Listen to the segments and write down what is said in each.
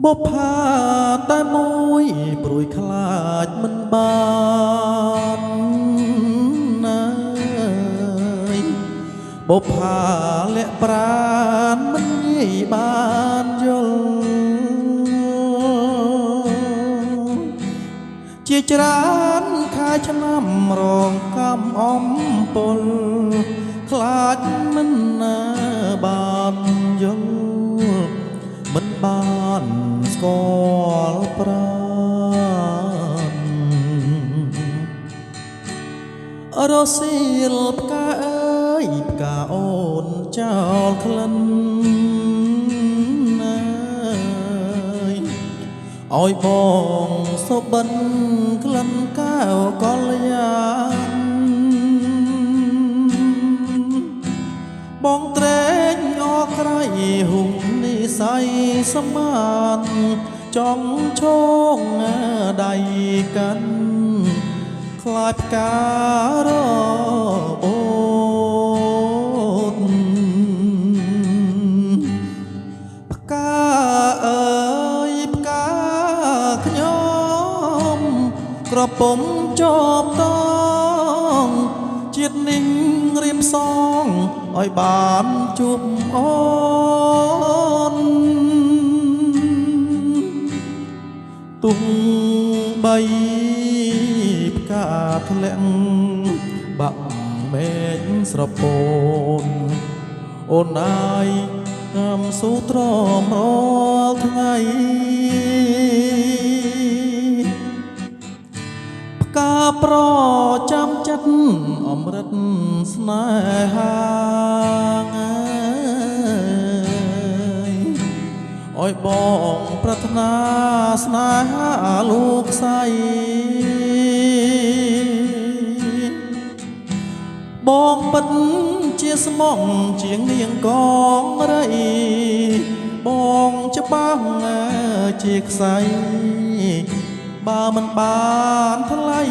បុប្ផាតែមួយព្រួយខ្លាចមិនបានណាបុប្ផាលាក់ប្រានមិនងាយបានយល់ជាច្រើនខែឆ្នាំរងកម្មអំពលខ្លាចមិនណាបានយល់មិនបានស្គាល់ប្រាណរសៀលផ្កាអើយផ្កាអូនចោលក្លិនណាឲ្យបងសុបិនក្លិនកែវកល្យានបងត្រេកអរក្រៃហុំនិស័យសមានចង់ឈងដៃកាន់ខ្លាចផ្ការអូនផ្កាអើយផ្កាខ្ញុំក្រពុំជាប់តងជាតិនេះរៀមសងឲ្យបានជួបអូនទុំបីផ្កាធ្លាក់បាក់មេឃស្រពោនអូនអាយងាមស៊ូទ្រាំរាល់ថ្ងៃផ្កាប្រចាំចិត្តអមរិតស្នេហាអើយបងប្រាថ្នាស្នេហាលោកស្រីបងពិតជាស្មងជាងនាងកងរៃបងច្បាស់ជាខ្សែបើមិនបានថ្លៃ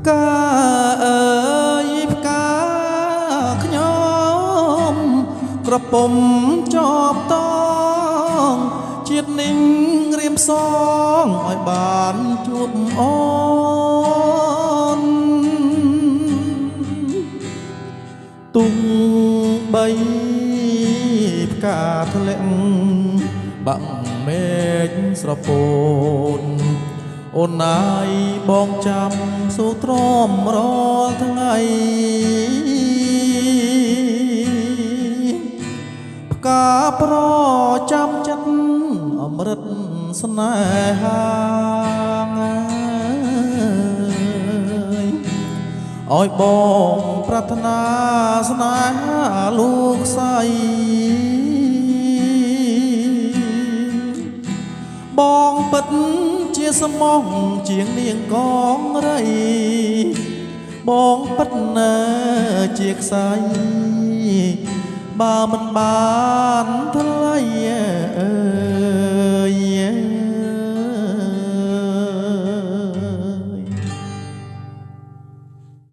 ផ្កាអើយផ្កាខ្ញុំក្រពុំជាប់តងជាតិនេះរៀមសងឲ្យបានជួបអូនទុំបីផ្កាធ្លាក់បាក់មេឃស្រពោនអូនណាយបងចាំស៊ូទ្រាំរាល់ថ្ងៃផ្កាប្រចាំចិត្តអមរិតស្នេហាឲ្យបងប្រាថ្នាស្នេហាលោកស្រីបងពិតជាស្មងជាងនាងកងរៃបងពិតណាជាខ្សែបើមិនបានថ្លៃ